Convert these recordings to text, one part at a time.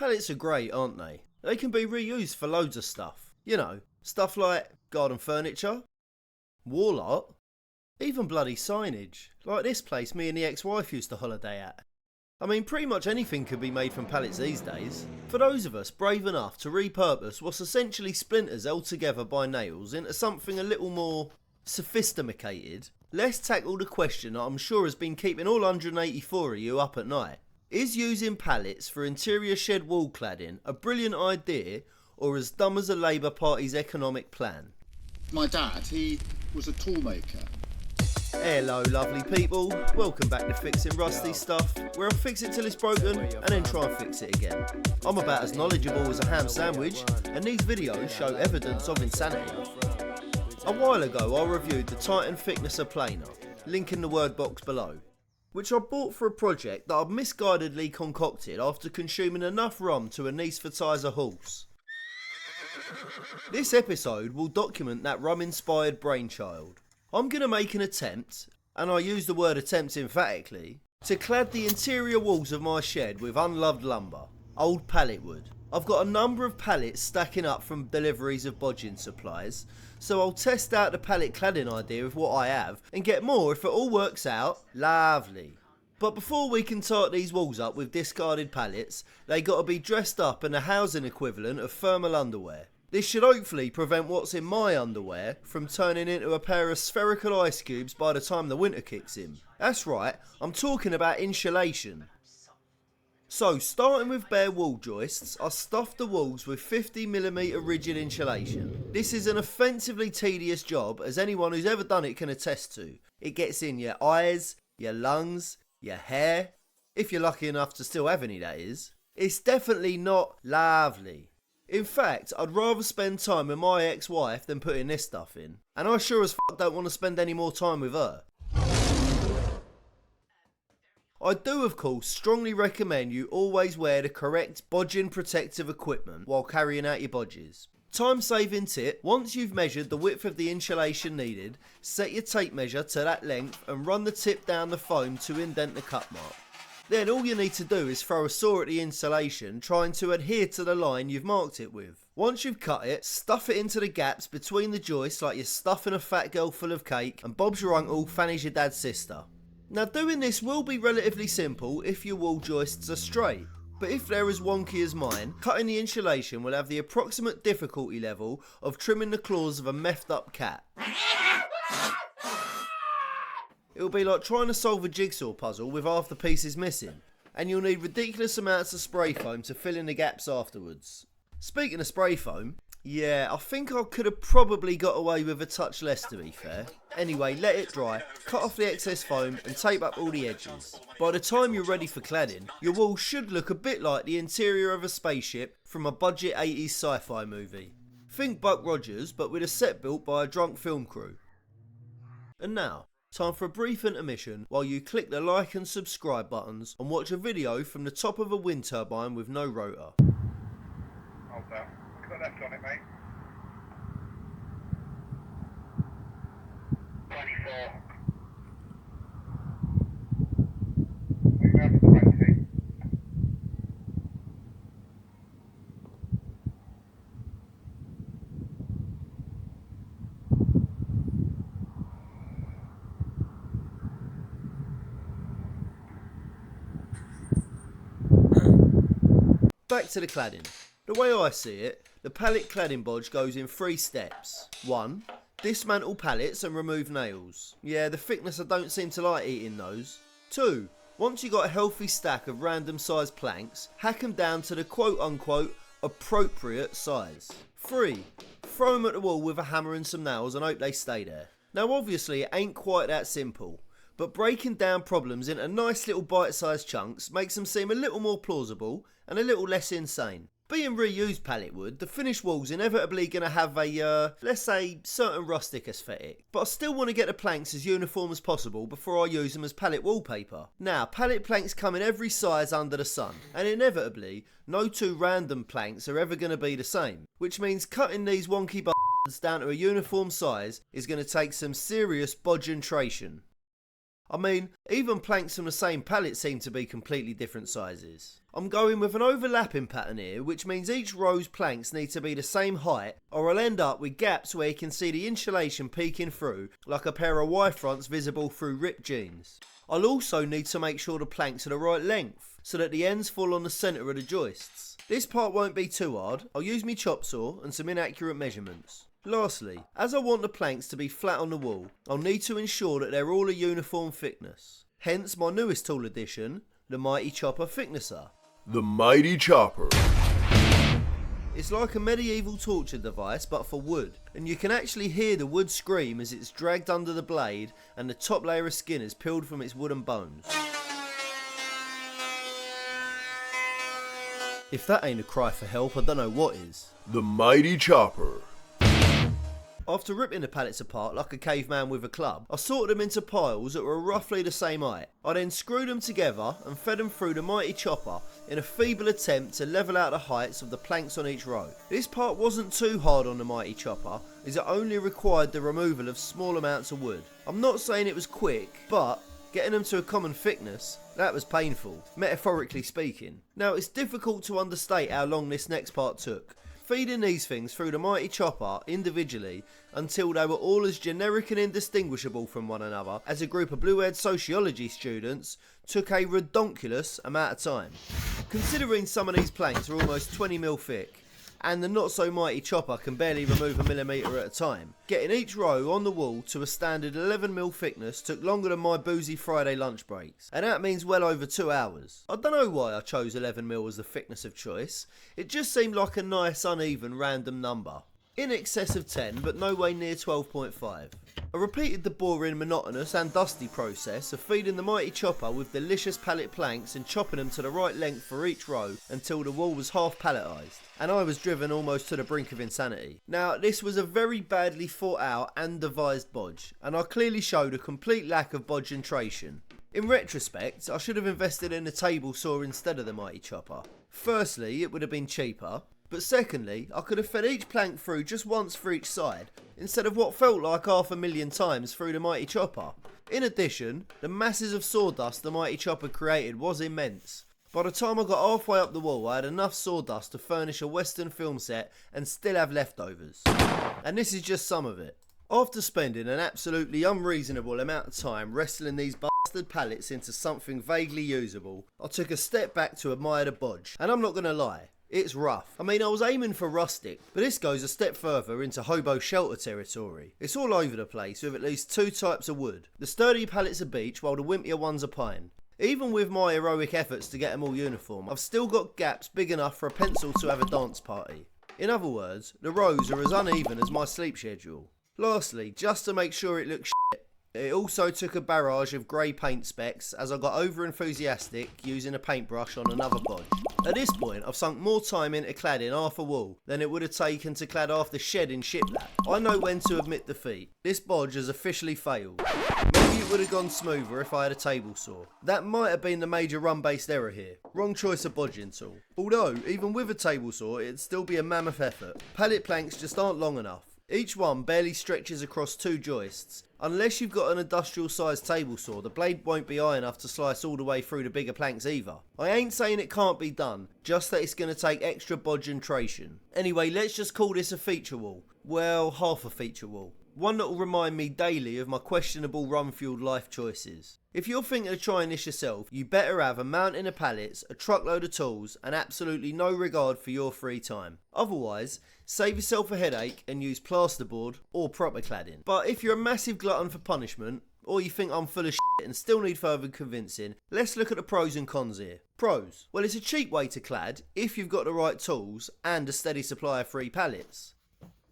Pallets are great, aren't they? They can be reused for loads of stuff. You know, stuff like garden furniture, wall art, even bloody signage, like this place me and the ex-wife used to holiday at. I mean, pretty much anything could be made from pallets these days. For those of us brave enough to repurpose what's essentially splinters held together by nails into something a little more sophisticated, let's tackle the question that I'm sure has been keeping all 184 of you up at night. Is using pallets for interior shed wall cladding a brilliant idea or as dumb as the Labour Party's economic plan? My dad, he was a tool maker. Hello lovely people, welcome back to Fixing Rusty Stuff, where I fix it till it's broken and then try and fix it again. I'm about as knowledgeable as a ham sandwich, and these videos show evidence of insanity. A while ago I reviewed the Titan Thicknesser Planer, link in the word box below, which I bought for a project that I'd misguidedly concocted after consuming enough rum to anaesthetise a horse. This episode will document that rum-inspired brainchild. I'm going to make an attempt, and I use the word attempt emphatically, to clad the interior walls of my shed with unloved lumber, old pallet wood. I've got a number of pallets stacking up from deliveries of bodging supplies, so I'll test out the pallet cladding idea of what I have and get more if it all works out. Lovely. But before we can tart these walls up with discarded pallets, they got to be dressed up in the housing equivalent of thermal underwear. This should hopefully prevent what's in my underwear from turning into a pair of spherical ice cubes by the time the winter kicks in. That's right, I'm talking about insulation. So, starting with bare wall joists, I stuffed the walls with 50mm rigid insulation. This is an offensively tedious job, as anyone who's ever done it can attest to. It gets in your eyes, your lungs, your hair, if you're lucky enough to still have any, that is. It's definitely not lovely. In fact, I'd rather spend time with my ex-wife than putting this stuff in. And I sure as f*** don't want to spend any more time with her. I do of course strongly recommend you always wear the correct bodging protective equipment while carrying out your bodges. Time saving tip, once you've measured the width of the insulation needed, set your tape measure to that length and run the tip down the foam to indent the cut mark. Then all you need to do is throw a saw at the insulation, trying to adhere to the line you've marked it with. Once you've cut it, stuff it into the gaps between the joists like you're stuffing a fat girl full of cake, and Bob's your uncle, Fanny's your dad's sister. Now doing this will be relatively simple if your wall joists are straight, but if they're as wonky as mine, cutting the insulation will have the approximate difficulty level of trimming the claws of a meffed up cat. It'll be like trying to solve a jigsaw puzzle with half the pieces missing, and you'll need ridiculous amounts of spray foam to fill in the gaps afterwards. Speaking of spray foam, yeah, I think I could have probably got away with a touch less to be fair. Anyway, let it dry, cut off the excess foam and tape up all the edges. By the time you're ready for cladding, your wall should look a bit like the interior of a spaceship from a budget 80s sci-fi movie. Think Buck Rogers, but with a set built by a drunk film crew. And now, time for a brief intermission while you click the like and subscribe buttons and watch a video from the top of a wind turbine with no rotor. Hold that. You got left on it, mate. 24. Move around to 20. Back to the cladding. The way I see it, the pallet cladding bodge goes in 3 steps. 1. Dismantle pallets and remove nails. Yeah, the thicknesser don't seem to like eating those. 2. Once you got a healthy stack of random sized planks, hack them down to the quote unquote appropriate size. 3. Throw them at the wall with a hammer and some nails and hope they stay there. Now obviously it ain't quite that simple, but breaking down problems into nice little bite-sized chunks makes them seem a little more plausible and a little less insane. Being reused pallet wood, the finished wall's inevitably going to have a, let's say, certain rustic aesthetic. But I still want to get the planks as uniform as possible before I use them as pallet wallpaper. Now, pallet planks come in every size under the sun, and inevitably, no 2 random planks are ever going to be the same. Which means cutting these wonky down to a uniform size is going to take some serious bodgentration. I mean, even planks from the same pallet seem to be completely different sizes. I'm going with an overlapping pattern here, which means each row's planks need to be the same height, or I'll end up with gaps where you can see the insulation peeking through, like a pair of Y-fronts visible through ripped jeans. I'll also need to make sure the planks are the right length, so that the ends fall on the centre of the joists. This part won't be too hard. I'll use my chop saw and some inaccurate measurements. Lastly, as I want the planks to be flat on the wall, I'll need to ensure that they're all a uniform thickness. Hence my newest tool addition, the Mighty Chopper Thicknesser. The Mighty Chopper. It's like a medieval torture device but for wood, and you can actually hear the wood scream as it's dragged under the blade and the top layer of skin is peeled from its wooden bones. If that ain't a cry for help, I don't know what is. The Mighty Chopper. After ripping the pallets apart like a caveman with a club, I sorted them into piles that were roughly the same height. I then screwed them together and fed them through the Mighty Chopper in a feeble attempt to level out the heights of the planks on each row. This part wasn't too hard on the Mighty Chopper, as it only required the removal of small amounts of wood. I'm not saying it was quick, but getting them to a common thickness, that was painful, metaphorically speaking. Now it's difficult to understate how long this next part took. Feeding these things through the Mighty Chopper individually until they were all as generic and indistinguishable from one another as a group of blue-haired sociology students took a redonkulous amount of time. Considering some of these planks are almost 20mm thick, and the not so mighty chopper can barely remove a millimetre at a time, getting each row on the wall to a standard 11mm thickness took longer than my boozy Friday lunch breaks, and that means well over 2 hours. I don't know why I chose 11mm as the thickness of choice, it just seemed like a nice uneven random number. In excess of 10 but no way near 12.5. I repeated the boring, monotonous and dusty process of feeding the Mighty Chopper with delicious pallet planks and chopping them to the right length for each row until the wall was half palletised, and I was driven almost to the brink of insanity. Now this was a very badly thought out and devised bodge, and I clearly showed a complete lack of bodge-entration. In retrospect, I should have invested in a table saw instead of the Mighty Chopper. Firstly, it would have been cheaper, but secondly, I could have fed each plank through just once for each side, instead of what felt like 500,000 times through the Mighty Chopper. In addition, the masses of sawdust the Mighty Chopper created was immense. By the time I got halfway up the wall, I had enough sawdust to furnish a Western film set and still have leftovers. And this is just some of it. After spending an absolutely unreasonable amount of time wrestling these bastard pallets into something vaguely usable, I took a step back to admire the bodge, and I'm not gonna lie, it's rough. I mean, I was aiming for rustic, but this goes a step further into hobo shelter territory. It's all over the place with at least 2 types of wood. The sturdy pallets are beech while the wimpier ones are pine. Even with my heroic efforts to get them all uniform, I've still got gaps big enough for a pencil to have a dance party. In other words, the rows are as uneven as my sleep schedule. Lastly, just to make sure it looks shit, it also took a barrage of grey paint specks as I got over enthusiastic using a paintbrush on another bodge. At this point, I've sunk more time into cladding half a wall than it would have taken to clad half the shed in shiplap. I know when to admit defeat. This bodge has officially failed. Maybe it would have gone smoother if I had a table saw. That might have been the major run-based error here. Wrong choice of bodging tool. Although, even with a table saw, it'd still be a mammoth effort. Pallet planks just aren't long enough. Each one barely stretches across 2 joists. Unless you've got an industrial sized table saw, the blade won't be high enough to slice all the way through the bigger planks either. I ain't saying it can't be done, just that it's going to take extra bodge-entration. Anyway, let's just call this a feature wall. Well, half a feature wall. One that will remind me daily of my questionable run-fueled life choices. If you're thinking of trying this yourself, you better have a mountain of pallets, a truckload of tools, and absolutely no regard for your free time. Otherwise, save yourself a headache and use plasterboard or proper cladding. But if you're a massive glutton for punishment, or you think I'm full of shit and still need further convincing, let's look at the pros and cons here. Pros. Well, it's a cheap way to clad if you've got the right tools and a steady supply of free pallets.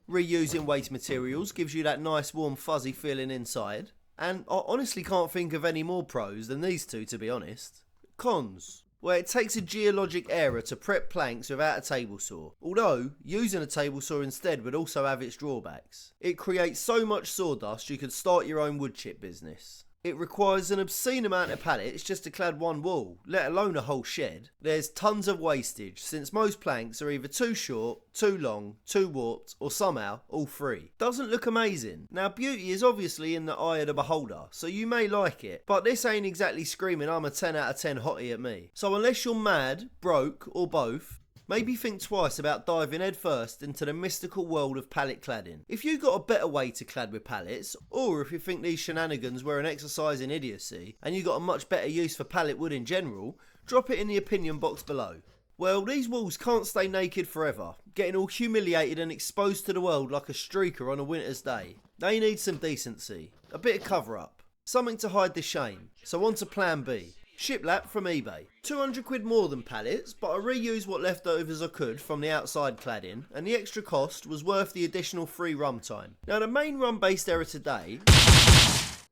Reusing waste materials gives you that nice warm fuzzy feeling inside. And I honestly can't think of any more pros than these two, to be honest. Cons. Well, it takes a geologic error to prep planks without a table saw. Although, using a table saw instead would also have its drawbacks. It creates so much sawdust you could start your own wood chip business. It requires an obscene amount of pallets just to clad one wall, let alone a whole shed. There's tons of wastage, since most planks are either too short, too long, too warped, or somehow all three. Doesn't look amazing. Now beauty is obviously in the eye of the beholder, so you may like it, but this ain't exactly screaming I'm a 10 out of 10 hottie at me. So unless you're mad, broke, or both, maybe think twice about diving headfirst into the mystical world of pallet cladding. If you got a better way to clad with pallets, or if you think these shenanigans were an exercise in idiocy, and you got a much better use for pallet wood in general, drop it in the opinion box below. Well, these walls can't stay naked forever, getting all humiliated and exposed to the world like a streaker on a winter's day. They need some decency, a bit of cover up, something to hide the shame. So on to plan B. Shiplap from eBay. 200 quid more than pallets, but I reused what leftovers I could from the outside cladding, and the extra cost was worth the additional free run time. Now the main run based error today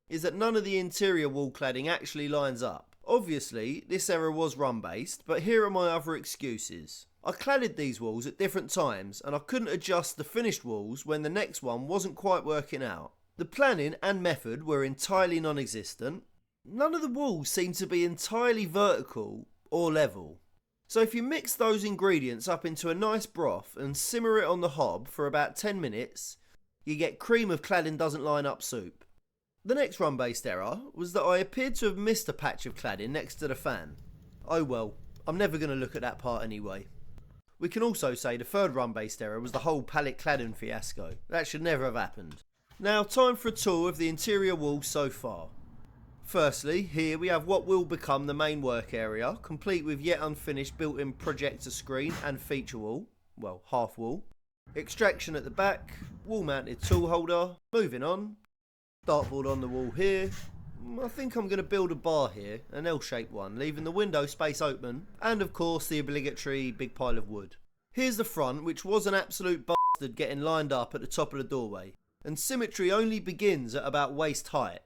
is that none of the interior wall cladding actually lines up. Obviously this error was run based, but here are my other excuses. I cladded these walls at different times and I couldn't adjust the finished walls when the next one wasn't quite working out. The planning and method were entirely non-existent. None of the walls seem to be entirely vertical or level. So if you mix those ingredients up into a nice broth and simmer it on the hob for about 10 minutes, you get cream of cladding doesn't line up soup. The next run based error was that I appeared to have missed a patch of cladding next to the fan. Oh well, I'm never going to look at that part anyway. We can also say the third run based error was the whole pallet cladding fiasco. That should never have happened. Now time for a tour of the interior walls so far. Firstly, here we have what will become the main work area, complete with yet unfinished built-in projector screen and feature wall, well, half wall. Extraction at the back, wall-mounted tool holder. Moving on, dartboard on the wall here. I think I'm going to build a bar here, an L-shaped one, leaving the window space open, and of course the obligatory big pile of wood. Here's the front, which was an absolute bastard getting lined up at the top of the doorway, and symmetry only begins at about waist height.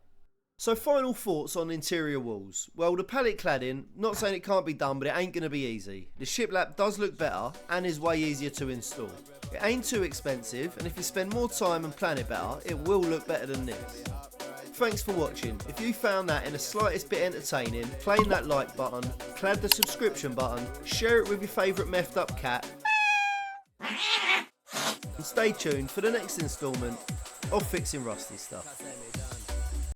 So final thoughts on interior walls. Well, the pallet cladding, not saying it can't be done, but it ain't going to be easy. The shiplap does look better and is way easier to install. It ain't too expensive, and if you spend more time and plan it better, it will look better than this. Thanks for watching. If you found that in the slightest bit entertaining, claim that like button, clad the subscription button, share it with your favourite meffed up cat, and stay tuned for the next instalment of Fixing Rusty Stuff.